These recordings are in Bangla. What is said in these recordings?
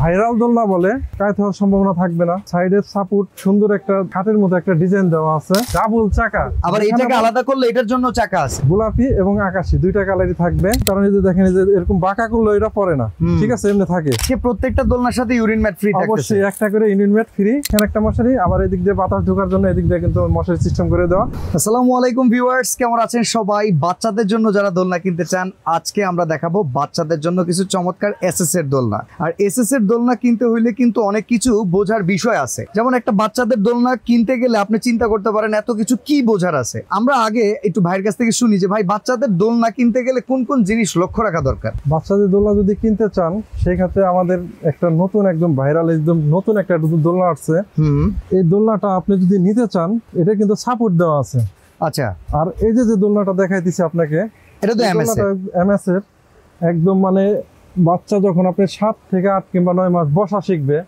ভাইরাল দোলনা বলে কাজ হওয়ার সম্ভাবনা থাকবে না। সাইডের সাপোর্ট সুন্দর একটা খাটের মতো একটা ডিজাইন দেওয়া আছে, ডাবল চাকা। আবার এটাকে আলাদা করলে এটার জন্য চাকা আছে, গোলাপি এবং আকাশি দুইটা কালারই থাকবে। কারণ এই যে দেখেন এই যে এরকম বাঁকা করলে এটা পড়ে না, ঠিক আছে, এমনি থাকে। প্রত্যেকটা দোলনার সাথে ইউরিন ম্যাট ফ্রি থাকছে, অবশ্যই একটা করে ইউরিন ম্যাট ফ্রি। এখানে একটা মশারি, আবার এদিক দিয়ে বাতাস ঢোকার জন্য এদিক দিয়ে কিন্তু মশারি সিস্টেম করে দেওয়া। আসসালামু আলাইকুম ভিউয়ার্স, কেমন আছেন সবাই? বাচ্চাদের জন্য যারা দোলনা কিনতে চান, আজকে আমরা দেখাবো বাচ্চাদের জন্য কিছু চমৎকার এসএস এর দোলনা। আর এসএস এর দোলনা কিনতে হইলে কিন্তু অনেক কিছু বোঝার বিষয় আছে। যেমন একটা বাচ্চাদের দোলনা কিনতে গেলে আপনি চিন্তা করতে পারেন এত কিছু কি বোঝার আছে। আমরা আগে একটু ভাইয়ের কাছ থেকে শুনি যে ভাই, বাচ্চাদের দোলনা কিনতে গেলে কোন কোন জিনিস লক্ষ্য রাখা দরকার? বাচ্চাদের দোলনা যদি কিনতে চান, সেই ক্ষেত্রে আমাদের একটা নতুন একদম ভাইরাল একদম নতুন একটা দোলনা আসছে। এই দোলনাটা আপনি যদি নিতে চান, এটা কিন্তু সাপোর্ট দেওয়া আছে। আচ্ছা, আর এই যে দোলনাটা দেখাইতেছি আপনাকে, এটা তো এমএস এর একদম, মানে বাচ্চা যখন আপনি 7 থেকে 8 কিংবা 9 মাস বসা শিখবে,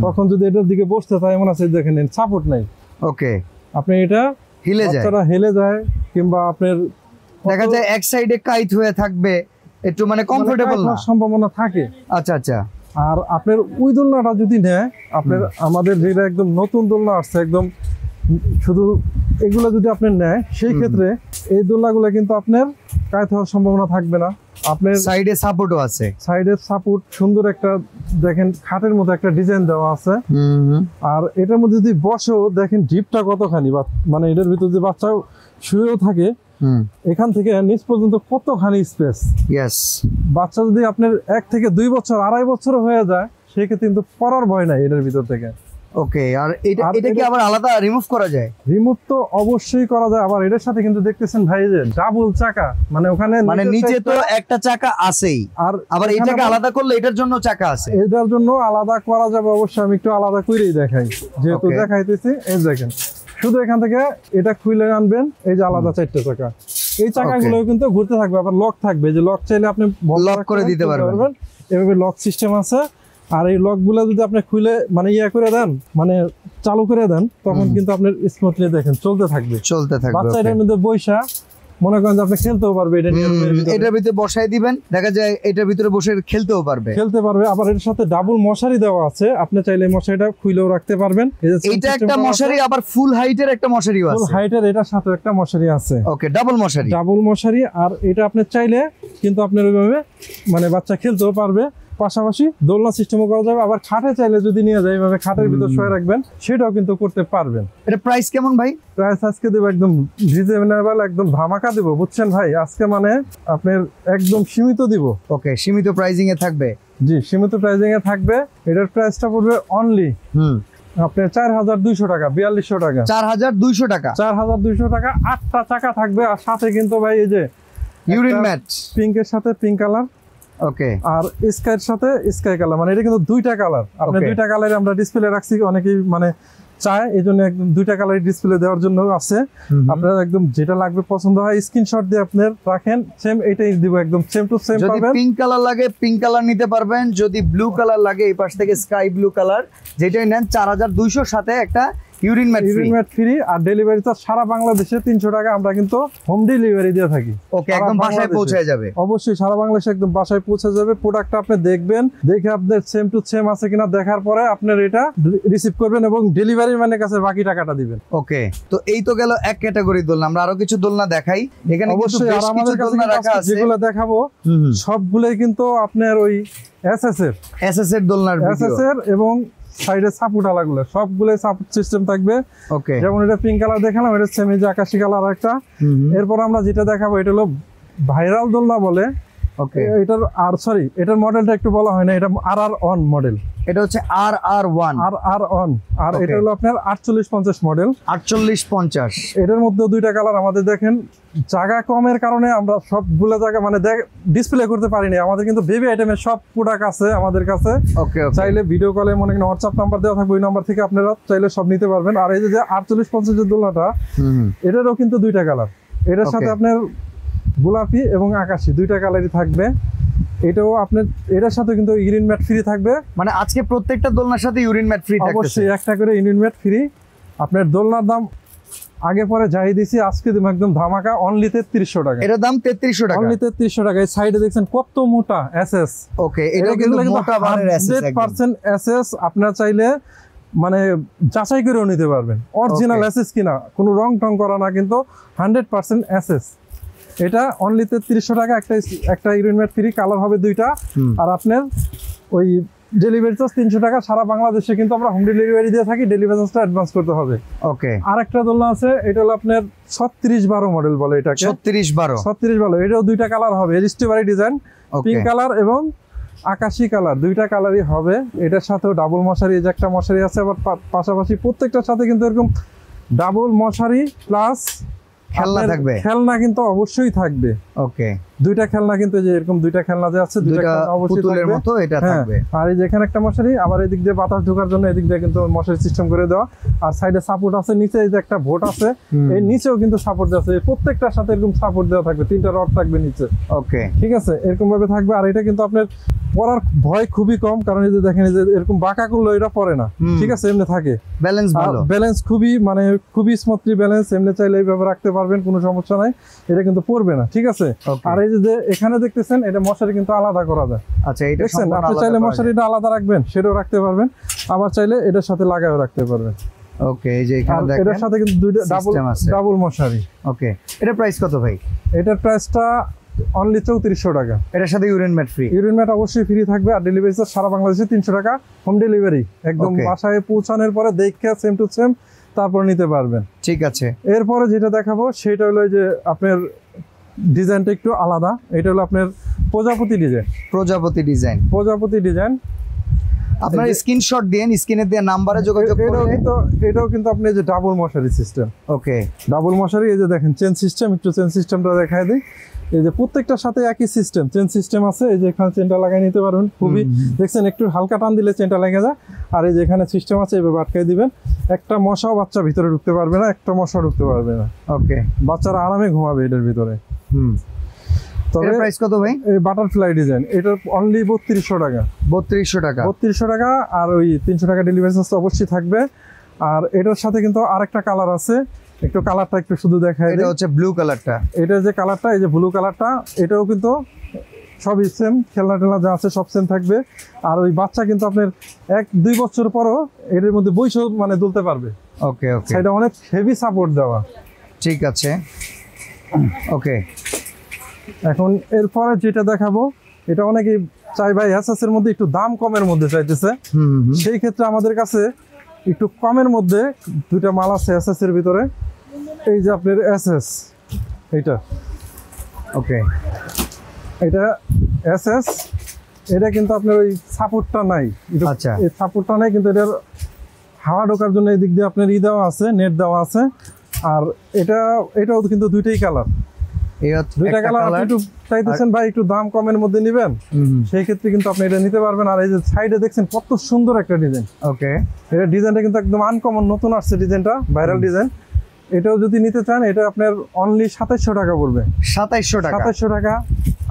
তখন যদি এটার দিকে বসতে চায়, এমন আছে দেখেন সাপোর্ট নাই। ওকে, আপনি এটা হিলে যায়, বাচ্চারা হেলে যায়, কিংবা আপনার দেখা যায় এক সাইডে কাইট হয়ে থাকবে, একটু মানে কমফোর্টেবল না সম্ভাবনা থাকে। আচ্ছা আচ্ছা। আর আপনার ওই দোলনাটা যদি নেয়, আপনার আমাদের যেটা একদম নতুন দোলনা আসছে একদম, শুধু এগুলো যদি আপনি নেয়, সেই ক্ষেত্রে এই দোলনাগুলো কিন্তু আপনার কাজ হওয়ার সম্ভাবনা থাকবে না। আপনার সাইডে সাপোর্টও আছে, সাইডের সাপোর্ট সুন্দর একটা দেখেন খাটের মতো একটা ডিজাইন দেওয়া আছে। আর এটার মধ্যে যদি বসেও দেখেন ডিপটা কতখানি, মানে এটার ভিতর যে বাচ্চা শুয়েও থাকে, এখান থেকে নিচ পর্যন্ত কতখানি স্পেস। বাচ্চা যদি আপনার 1 থেকে 2 বছর 2.5 বছর হয়ে যায়, সেক্ষেত্রে কিন্তু পড়ার ভয় নাই এটার ভিতর থেকে। ওকে, আর এটা কি আবার আলাদা রিমুভ করা যায়? রিমুভ তো অবশ্যই করা যায়। আবার এটার সাথে কিন্তু দেখতেছেন ভাই যে ডাবল চাকা, মানে ওখানে মানে নিচে তো একটা চাকা আছেই, আর আবার এটাকে আলাদা করলে এটার জন্য চাকা আছে। এটার জন্য আলাদা করা যাবে অবশ্যই। আমি একটু আলাদা করেই দেখাই, যেহেতু দেখাইতেছি। এই দেখেন, শুধু এখান থেকে এটা খুলে আনবেন, এই যে আলাদা 4টা চাকা। এই চাকাগুলো কিন্তু ঘুরতে থাকবে, আবার লক থাকবে, যে লক চাইলে আপনি লক করে দিতে পারবেন। এভাবে লক সিস্টেম আছে। আর এই লক গুলা যদি আপনি খুলে মানে করে দেন, মানে চালু করে দেন, তখন কিন্তু আপনার স্মুথলি দেখেন চলতে থাকবে। বাচ্চা এটার মধ্যে বৈশা মনে করেন যে আপনি খেলতেও পারবে, এটা নিয়ে এটার ভিতরে বসাই দিবেন, দেখা যায় এটার ভিতরে বসে খেলতে পারবে। আবার এর সাথে ডাবল মশারি দেওয়া আছে, আপনি চাইলে মশারিটা খুলেও রাখতে পারবেন। এটা একটা মশারি, আবার ফুল হাইটের একটা মশারিও আছে। ফুল হাইটের এটার সাথে একটা মশারি আছে। ওকে, ডাবল মশারি। আর এটা আপনি চাইলে কিন্তু আপনার ওইভাবে মানে বাচ্চা খেলতেও পারবে, পাশাপাশি দোলনা সিস্টেমও করা যাবে। আবার খাটে চাইলে যদি নিয়ে যায়, এইভাবে খাটের ভিতর শুয়ে রাখবেন, সেটাও কিন্তু করতে পারবেন। এটা প্রাইস কেমন ভাই? প্রাইস আজকে দেবো একদম রিজনেবল, একদম ধামাকা দেব, বুঝছেন ভাই? আজকে মানে আপনার একদম সীমিত দিব। ওকে, সীমিত প্রাইজিং এ থাকবে। জি, সীমিত প্রাইজিং এ থাকবে। এটার প্রাইসটা পড়বে অনলি আপনার 4200 টাকা, 4200 টাকা, 4200 টাকা, 4200 টাকা। 8টা চাকা থাকবে, আর সাথে কিন্তু ভাই এই যে ইউরিন ম্যাট, পিঙ্কের সাথে পিঙ্ক কালার। ওকে, আর স্কাইয়ের সাথে স্কাই কালার, মানে এটা কিন্তু 2টা কালার। আপনি 2টা কালারে আমরা ডিসপ্লে রাখছি, অনেকেই মানে চায়, এই জন্য একদম 2টা কালার ডিসপ্লে দেওয়ার জন্য আছে। আপনার একদম যেটা লাগবে পছন্দ হয় স্ক্রিনশট দিয়ে আপনার রাখেন, সেম এটাই দিব, একদম সেম টু সেম পাবেন। যদি পিঙ্ক কালার লাগে পিঙ্ক কালার নিতে পারবেন, যদি ব্লু কালার লাগে এই পাশ থেকে স্কাই ব্লু কালার, যেটাই নেন 4200 সাথে একটা ইউরিন ম্যাট ফ্রি। আর ডেলিভারি চার্জ সারা বাংলাদেশে 300 টাকা, আমরা কিন্তু হোম ডেলিভারি দিয়ে থাকি। ওকে, একদম বাসায় পৌঁছে যাবে। অবশ্যই সারা বাংলাদেশে একদম বাসায় পৌঁছে যাবে। প্রোডাক্টটা আপনি দেখবেন, দেখে আপনার সেম টু সেম আছে কিনা দেখার পরে আপনার এটা রিসিভ করবেন এবং ডেলিভারি ম্যানের কাছে বাকি টাকাটা দিবেন। ওকে, তো এই তো গেল এক ক্যাটাগরি দোলনা। আমরা আরো কিছু দোলনা দেখাই এখানে, অবশ্যই আর আমাদের কাছে রাখা আছে, যেগুলো দেখাবো সবগুলোই কিন্তু আপনার ওই এসএস এর দোলনার এবং সাইডে সাপোর্ট আলাগুলো সবগুলোই সাপোর্ট সিস্টেম থাকবে। ওকে, যেমন এটা পিঙ্ক কালার দেখালাম, এটা সেম যে আকাশি কালার একটা। এরপর আমরা যেটা দেখাবো এটা হলো ভাইরাল দোলনা বলে। ওকে, এটার আর সরি এটার মডেলটা একটু বলা হয় না, এটা RR1 মডেল। এটা হচ্ছে RR1। আর এটা হলো আপনার 4850 মডেল। 4850। এটার মধ্যে 2টা কালার। আমাদের দেখেন জায়গা কমের কারণে আমরা সবগুলো জায়গা মানে ডিসপ্লে করতে পারিনি। আমাদের কিন্তু বেবি আইটেমের সব প্রোডাক্ট আছে আমাদের কাছে। ওকে, চাইলে ভিডিও কলে মনে করেন হোয়াটসঅ্যাপ নাম্বার দেওয়া থাকবে, ওই নাম্বার থেকে আপনারা চাইলে সব নিতে পারবেন। আর এই যে 4850 এর দোলনাটা, এটারও কিন্তু 2টা কালার। এটার সাথে আপনার গোলাপি এবং আকাশি 2টা কালারই থাকবে। এটাও আপনার এটার সাথে কিন্তু ইউরিন ম্যাট ফ্রি থাকবে। মানে আজকে প্রত্যেকটা দোলনার সাথে ইউরিন ম্যাট ফ্রি থাকবে, অবশ্যই একটা করে ইউরিন ম্যাট ফ্রি। আপনার দোলনার দাম আগে পরে যাই দিছি, আজকে দিব একদম ধামাকা অনলি 3300 টাকা। এটার দাম 3300 টাকা। অনলি 3300 টাকা। এই সাইডে দেখছেন কত মোটা এসএস। ওকে, এটা কিন্তু মোটা বারের এসএস, 100% এসএস। আপনারা চাইলে মানে যাচাই করেও নিতে পারবেন অরিজিনাল এসএস কিনা, কোনো রং টং করা না, কিন্তু 100% এসএস। এটা অনলি 3300 টাকা। একটা ইউরিন ম্যাট ফ্রি, কালার হবে দুইটা। আর আপনার ওই ডেলিভারি চার্জ 300 টাকা। সারা বাংলাদেশে কিন্তু আমরা হোম ডেলিভারি দিয়ে থাকি, ডেলিভারি চার্জটা অ্যাডভান্স করতে হবে। ওকে, আরেকটা দোলনা আছে, এটা হলো আপনার 3612 মডেল বলে এটাকে। 3612 এটাও দুইটা কালার হবে, স্ট্রবেরি ডিজাইন, পিঙ্ক কালার এবং আকাশী কালার, দুইটা কালারই হবে। এটার সাথেও ডাবল মশারি, এই যে একটা মশারি আছে, আবার পাশাপাশি প্রত্যেকটার সাথে কিন্তু এরকম ডাবল মশারি প্লাস খেলনা থাকবে। খেলনা কিন্তু অবশ্যই থাকবে। ওকে, দুইটা খেলনা কিন্তু যে এরকম দুইটা খেলনা যে আছে, দুইটা খেলনা অবশ্যই পুতুলের মতো এটা থাকবে। আর এই যে এখানে একটা মশারি, আবার এদিক দিয়ে বাতাস ঢোকার জন্য এদিক দিয়ে কিন্তু মশারি সিস্টেম করে দেওয়া। আর সাইডে সাপোর্ট আছে, নিচে এই যে একটা ভোট আছে, এই নিচেও কিন্তু সাপোর্ট দেওয়া আছে। প্রত্যেকটার সাথে এরকম সাপোর্ট দেওয়া থাকবে, 3টা রড থাকবে নিচে। ওকে, ঠিক আছে, এরকম ভাবে থাকবে। আর এটা কিন্তু আপনার পড়ার ভয় খুবই কম, কারণ এই যে দেখেন এই যে এরকম বাঁকা করলে এটা পড়ে না। ঠিক আছে, এমনি থাকে, ব্যালেন্স ভালো, ব্যালেন্স খুবই মানে খুবই স্মুথলি ব্যালেন্স। এমনি চাইলে এইভাবে রাখতে পারবেন, কোনো সমস্যা নাই, এটা কিন্তু পড়বে না। ঠিক আছে। আর এই যে এখানে দেখতেছেন, এটা মশারি কিন্তু আলাদা করা যায়। আচ্ছা, এটা দেখছেন, আপনি চাইলে মশারিটা আলাদা রাখবেন, সেটাও রাখতে পারবেন, আবার চাইলে এটার সাথে লাগায়ও রাখতে পারবেন। ওকে, এই যে এখানে দেখেন এটার সাথে কিন্তু দুইটা ডাবল মশারি। ওকে, এটা প্রাইস কত ভাই? এটার প্রাইসটা অনলি 3400 টাকা। এটার সাথে urine mat free? Urine mat অবশ্যই ফ্রি থাকবে। আর ডেলিভারি চার্জ সারা বাংলাদেশে 300 টাকা, হোম ডেলিভারি। একদম বাসায় পৌঁছানোর পরে দেখে সেম টু সেম তারপর নিতে পারবেন। ঠিক আছে। এরপরে যেটা দেখাবো সেটা হলো যে আপনার ডিজাইনটা একটু আলাদা। এটা হলো আপনার প্রজাপতি ডিজাইন। প্রজাপতি ডিজাইন আপনার স্ক্রিনশট দেন, স্ক্রিনে দেয়া নম্বরে যোগাযোগ করলে। এটাও কিন্তু আপনি যে ডাবল মশারি সিস্টেম। ওকে, ডাবল মশারি। এই যে দেখেন চেন সিস্টেম, একটু চেন সিস্টেমটা দেখায় দিই। এই যে প্রত্যেকটার সাথে একই সিস্টেম, চেন সিস্টেম আছে। এই যে এখানে চেনটা লাগাই নিতে পারবেন, খুবই দেখছেন একটু হালকা টান দিলে চেনটা লেগে যায়। আর এই যে এখানে সিস্টেম আছে, এইভাবে আটকাই দিবেন। একটা মশাও বাচ্চা ভিতরে ঢুকতে পারবে না, একটা মশা ঢুকতে পারবে না। ওকে, বাচ্চারা আরামে ঘুমাবে এটার ভিতরে। তবে প্রাইস কত ভাই? এই বাটারফ্লাই ডিজাইন, এটা অনলি 3200 টাকা। 3200 টাকা। আর ওই 300 টাকা ডেলিভারি চার্জ অবশ্যই থাকবে। আর এটার সাথে কিন্তু আরেকটা কালার আছে, একটু কালারটা একটু শুধু দেখায়। এটা হচ্ছে ব্লু কালারটা। এটা যে কালারটা, এই যে ব্লু কালারটা, এটাও কিন্তু সবই সেম, খেলনা টেলনা যা আছে সব সেম থাকবে। আর ওই বাচ্চা কিন্তু আপনার 1-2 বছর পরও এর মধ্যে বইসও মানে দুলতে পারবে। ওকে, সেটা অনেক হেভি সাপোর্ট দেওয়া। ঠিক আছে। ওকে, এখন এরপরে যেটা দেখাবো, এটা অনেকেই চাই ভাই এসএস এর মধ্যে একটু দাম কমের মধ্যে চাইতেছে। সেই ক্ষেত্রে আমাদের কাছে একটু কমের মধ্যে দুইটা মাল আছে এসএস এর ভিতরে। এই যে আপনার এসএস, এইটা। ওকে, এটা এসএস। এটা কিন্তু আপনার ওই সাপোর্টটা নাই। আচ্ছা, এই সাপোর্টটা নাই, কিন্তু এটার হাওয়া ঢোকার জন্য এই দিক দিয়ে আপনার দেওয়া আছে, নেট দেওয়া আছে। আর এটাও কিন্তু দুইটাই কালার। দুইটা কালার আপনি একটু চাইতেছেন ভাই একটু দাম কমের মধ্যে নিবেন, সেই ক্ষেত্রে কিন্তু আপনি এটা নিতে পারবেন। আর এই যে সাইডে দেখছেন কত সুন্দর একটা ডিজাইন। ওকে, এটা ডিজাইনটা কিন্তু একদম আনকমন, নতুন আসছে ডিজাইনটা, ভাইরাল ডিজাইন। এটাও যদি নিতে চান, এটা আপনার অনলি 2700 টাকা পড়বে। 2700 টাকা।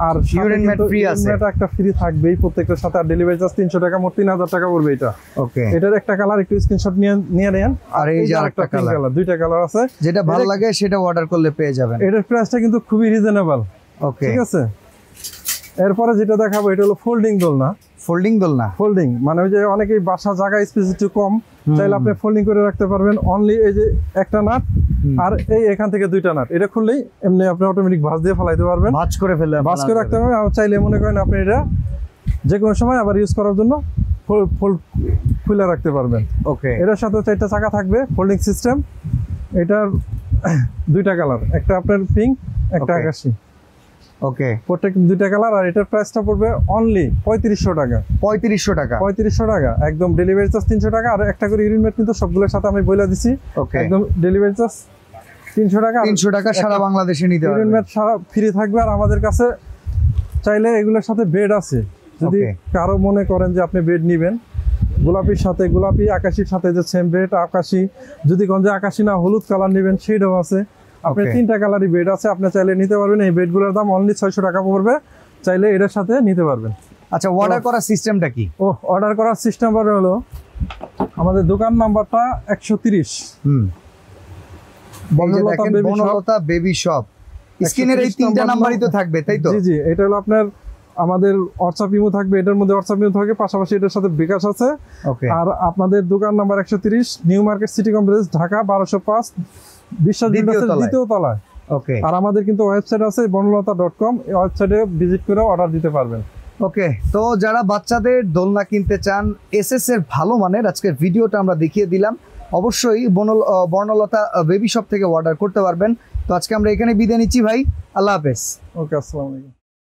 আর ইউরিন ম্যাট ফ্রি আছে, একটা ফ্রি থাকবেই প্রত্যেকটার সাথে। আর ডেলিভারি চার্জ 300 টাকা, মোট 3000 টাকা পড়বে এটা। ওকে, এটার একটা কালার একটু স্ক্রিনশট নিয়ে নেন। আর এই যে আরেকটা কালার, দুইটা কালার আছে, যেটা ভালো লাগে সেটা অর্ডার করলে পেয়ে যাবেন। এটার প্রাইসটা কিন্তু খুবই রিজনেবল। ওকে, ঠিক আছে। এরপরে যেটা দেখাবো, এটা হলো ফোল্ডিং দোলনা। ফোল্ডিং মানে ওই যে অনেকেই বাসা জায়গা স্পেস একটু কম, চাইলে আপনি ফোল্ডিং করে রাখতে পারবেন। অনলি এই যে একটা নাট আর এই এখান থেকে দুইটা নাট, এটা খুললেই এমনি আপনি অটোমেটিক ভাঁজ দিয়ে ফেলাইতে পারবেন, ভাঁজ করে রাখতে পারবেন। আর চাইলে মনে করেন আপনি এটা যে কোনো সময় আবার ইউজ করার জন্য খুলে রাখতে পারবেন। ওকে, এটার সাথে 4টা চাকা থাকবে, ফোল্ডিং সিস্টেম। এটার দুইটা কালার, একটা আপনার পিঙ্ক, একটা আকাশী। ওকে, প্রত্যেক দুইটা কালার। আর এটার প্রাইসটা পড়বে অনলি 3500 টাকা। 3500 টাকা একদম। ডেলিভারি চার্জ 300 টাকা। আর একটা করে ইউরিন ম্যাট কিন্তু সবগুলোর সাথে আমি বলে দিছি। একদম ডেলিভারি চার্জ 300 টাকা। 300 টাকা সারা বাংলাদেশে নিতে পারবেন। ইউরিন ম্যাট সারা ফ্রি থাকবে। আর আমাদের কাছে চাইলে এগুলোর সাথে বেড আছে, যদি কারো মনে করেন যে আপনি বেড নেবেন, গোলাপির সাথে গোলাপি, আকাশির সাথে যে সেম বেড আকাশি, যদি কোন যে আকাশি না হলুদ কালার নেবেন সেটাও আছে। আপনার 3টা কালারই বেড আছে, আপনি চাইলে নিতে পারবেন। এই বেডগুলোর দাম অনলি 600 টাকা পড়বে, চাইলে এটার সাথে নিতে পারবেন। আচ্ছা, অর্ডার করার সিস্টেমটা কি? অর্ডার করার সিস্টেম হলো আমাদের দোকান নাম্বারটা 130। Banalata baby shop, Banalata baby shop. স্ক্রিনের এই 3টা নাম্বারই তো থাকবে, তাই তো? জি জি, এটা হলো আপনার আমাদের হোয়াটসঅ্যাপ ইমো থাকবে, এটার মধ্যে হোয়াটসঅ্যাপ ইমো থাকে, পাশাপাশি এটার সাথে বিকাশ আছে। ওকে। আর আপনাদের দোকান number 130 new market city complex, Dhaka 1205, বিশ্বাস বিল্ডার্সের দ্বিতীয় তলায়। ওকে। আর আমাদের কিন্তু ওয়েবসাইট আছে বনলতা.com, এই ওয়েবসাইটে ভিজিট করে অর্ডার দিতে পারবেন। ওকে, তো যারা বাচ্চাদের দোলনা কিনতে চান এসএস এর ভালো মানের, আজকের ভিডিওটা আমরা দেখিয়ে দিলাম, অবশ্যই বর্ণলতা বেবি শপ থেকে অর্ডার করতে পারবেন। তো আজকে আমরা এখানে বিদায় নিচ্ছি ভাই, আল্লাহ হাফেজ। ওকে, আসসালামু আলাইকুম।